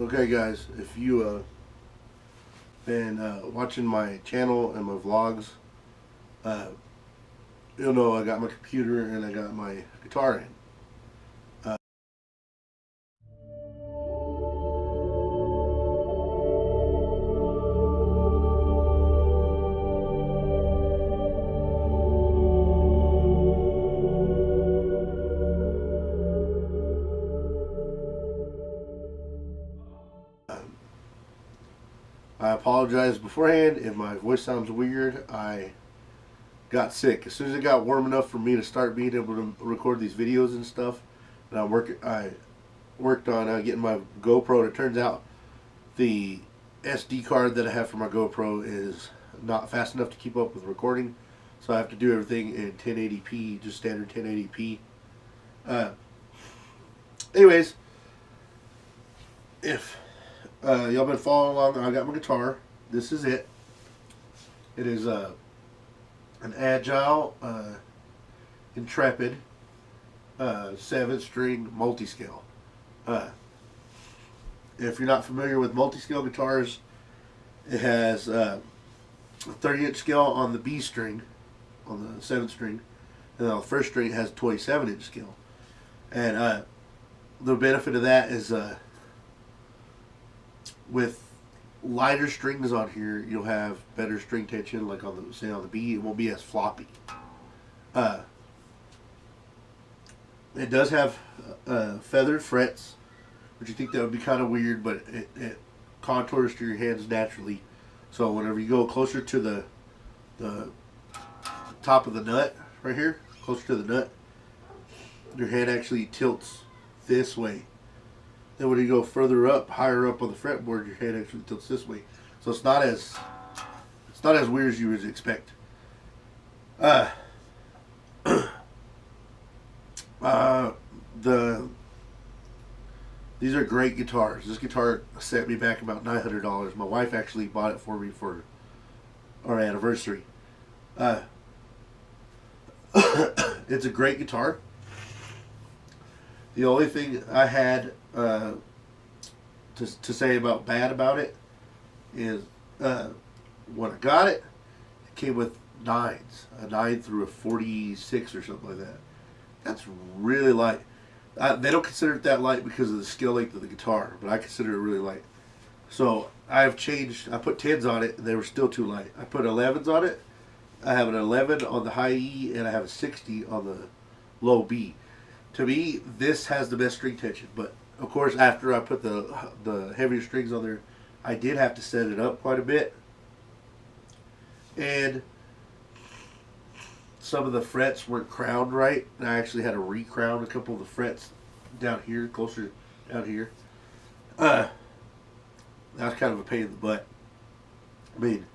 Okay, guys, if you been watching my channel and my vlogs, uh, you'll know I got my computer and I got my guitar in. Uh, I apologize beforehand if my voice sounds weird. I got sick as soon as it got warm enough for me to start being able to record these videos and stuff. And I worked on getting my GoPro. And it turns out the SD card that I have for my GoPro is not fast enough to keep up with recording, so I have to do everything in 1080p, just standard 1080p. Uh, anyways, if y'all been following along, I got my guitar. This is it. It is an Agile Intrepid 7-string multiscale. If you're not familiar with multiscale guitars, it has a 30-inch scale on the B string, on the 7th string, and on the first string it has a 27-inch scale. And the benefit of that is with lighter strings on here, you'll have better string tension. Like on the, say on the B, it won't be as floppy. It does have feathered frets, which you think that would be kind of weird, but it contours to your hands naturally. So whenever you go closer to the top of the nut right here, closer to the nut, your hand actually tilts this way. Then when you go further up, higher up on the fretboard, your hand actually tilts this way. So it's not as weird as you would expect. These are great guitars. This guitar set me back about $900. My wife actually bought it for me for our anniversary. It's a great guitar. The only thing I had to say about bad about it is when I got it, it came with 9s, a 9 through a 46 or something like that. That's really light. They don't consider it that light because of the scale length of the guitar, but I consider it really light. So I've changed. I put 10s on it, and they were still too light. I put 11s on it. I have an 11 on the high E, and I have a 60 on the low B. To me, this has the best string tension. But of course, after I put the heavier strings on there, I did have to set it up quite a bit, and some of the frets weren't crowned right, and I actually had to re-crown a couple of the frets down here, closer down here. That was kind of a pain in the butt. I mean,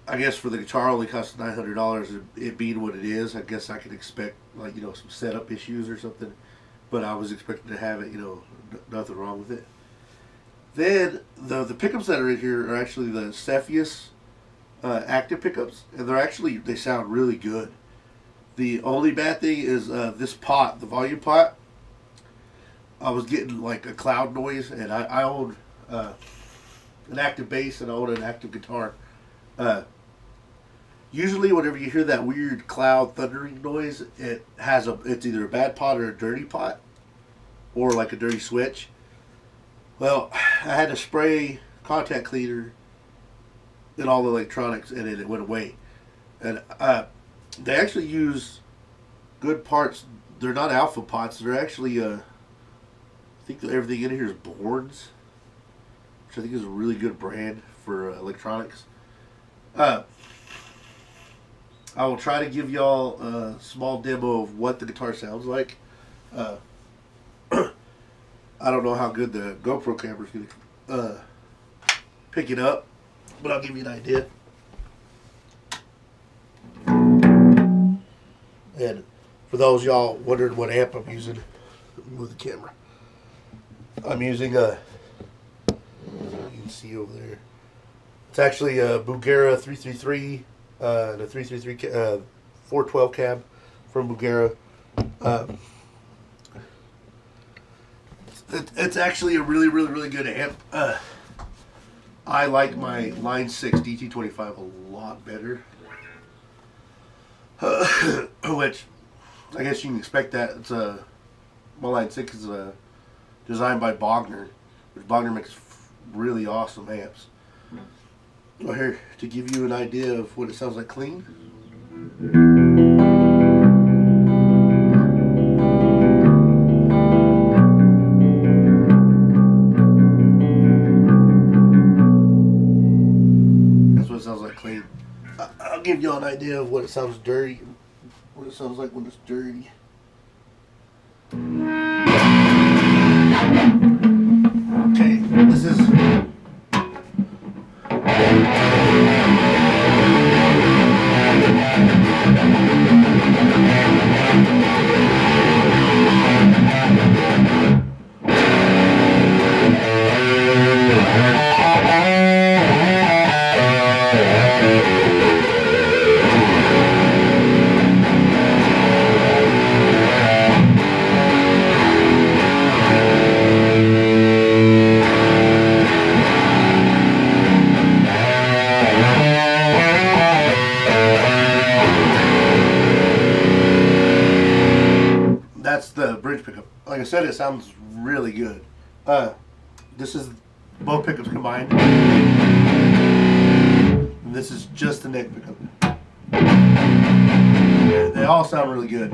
I guess for the guitar only costs $900, it being what it is, I guess I could expect, like, you know, some setup issues or something, but I was expecting to have it, you know, nothing wrong with it. Then the pickups that are in here are actually the Cepheus active pickups, and they sound really good. The only bad thing is this pot, the volume pot. I was getting like a cloud noise, and I own an active bass and I own an active guitar. Usually, whenever you hear that weird cloud thundering noise, it's either a bad pot or a dirty pot, or like a dirty switch. Well, I had to spray contact cleaner in all the electronics, and it went away. And they actually use good parts. They're not alpha pots. They're actually I think everything in here is Bournes, which I think is a really good brand for electronics. I will try to give y'all a small demo of what the guitar sounds like. I don't know how good the GoPro camera is going to pick it up, but I'll give you an idea. And for those y'all wondering what amp I'm using, with the camera, I'm using you can see over there. It's actually a Bugera 333 and a 333 412 cab from Bugera. It's actually a really, really, really good amp. I like my Line 6 DT25 a lot better. Which, I guess you can expect that. It's my Line 6 is designed by Bogner. Which Bogner makes really awesome amps. Well, here, to give you an idea of what it sounds like clean. Sounds like clean. I'll give you an idea of what it sounds dirty, what it sounds like when it's dirty. Okay, this is the bridge pickup. Like I said, it sounds really good. This is both pickups combined. And this is just the neck pickup. They all sound really good.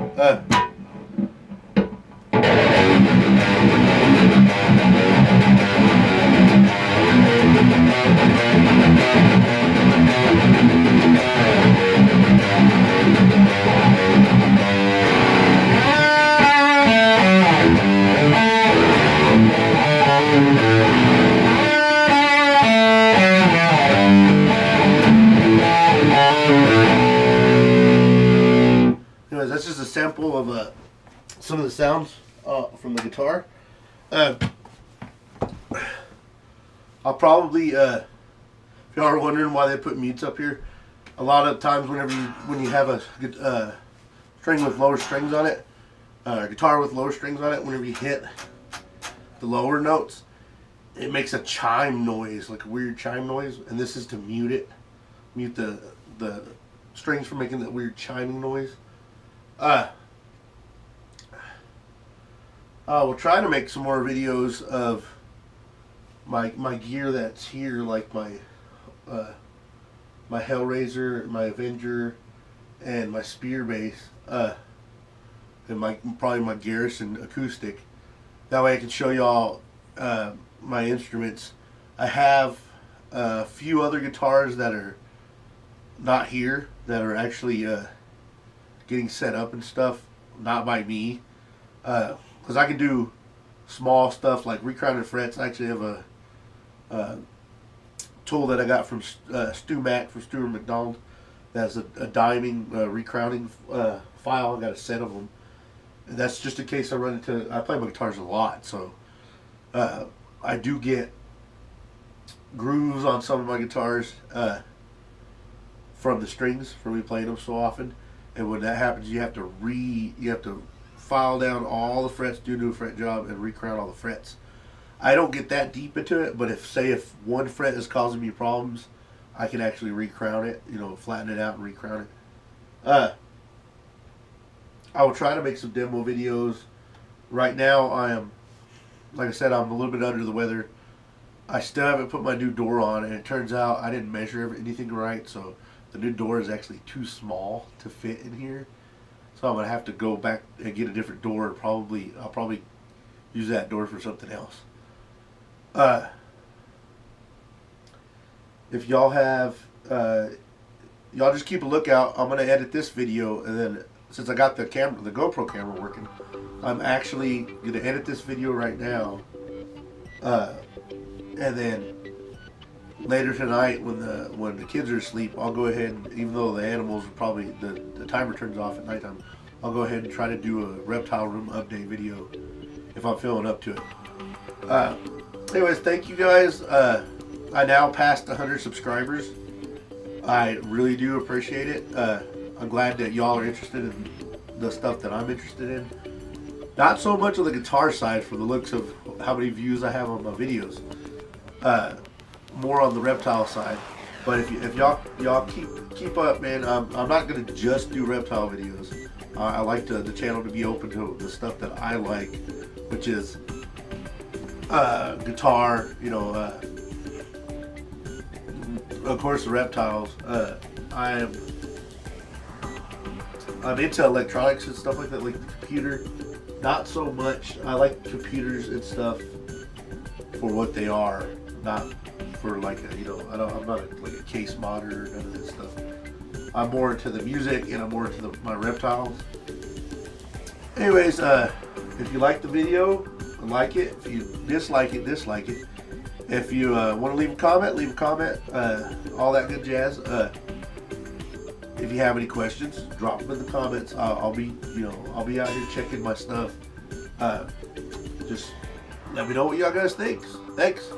Anyways, that's just a sample of some of the sounds from the guitar. I'll probably, if y'all are wondering why they put mutes up here, a lot of times when you have a string with lower strings on it, a guitar with lower strings on it, whenever you hit the lower notes, it makes a chime noise, like a weird chime noise, and this is to mute the strings from making that weird chiming noise. We'll try to make some more videos of my gear that's here, like my Hellraiser, my Avenger, and my Spear bass, and probably my Garrison acoustic. That way I can show y'all my instruments. I have a few other guitars that are not here, that are actually getting set up and stuff, not by me, because I can do small stuff like recrowned frets. I actually have a tool that I got from Stu Mack from Stuart McDonald that's a diming recrowning file. I got a set of them, and that's just in case I run into, I play my guitars a lot, so I do get grooves on some of my guitars from the strings, from me playing them so often. And when that happens, you have to file down all the frets, do a new fret job, and recrown all the frets. I don't get that deep into it, but if one fret is causing me problems, I can actually recrown it, flatten it out and recrown it. I will try to make some demo videos. Right now, like I said, I'm a little bit under the weather. I still haven't put my new door on, and it turns out I didn't measure anything right, so the new door is actually too small to fit in here. So I'm gonna have to go back and get a different door. I'll probably use that door for something else. If y'all have, y'all just keep a lookout. I'm gonna edit this video, and then since I got the GoPro camera working, I'm actually gonna edit this video right now, and then later tonight, when the kids are asleep, I'll go ahead and, even though the animals are probably, the timer turns off at nighttime, I'll go ahead and try to do a reptile room update video if I'm feeling up to it. Anyways, thank you guys. I now passed 100 subscribers. I really do appreciate it. I'm glad that y'all are interested in the stuff that I'm interested in. Not so much on the guitar side for the looks of how many views I have on my videos. More on the reptile side. But if y'all keep up, man. I'm not gonna just do reptile videos. I like the channel to be open to the stuff that I like, which is guitar. You know, of course the reptiles. I'm into electronics and stuff like that, like the computer. Not so much. I like computers and stuff for what they are, not for like a, you know, I'm not like a case modder or none of this stuff. I'm more into the music and I'm more into my reptiles. Anyways, if you like the video, like it. If you dislike it, dislike it. If you want to leave a comment, leave a comment. All that good jazz. If you have any questions, drop them in the comments. I'll be out here checking my stuff. Just let me know what y'all guys think. Thanks.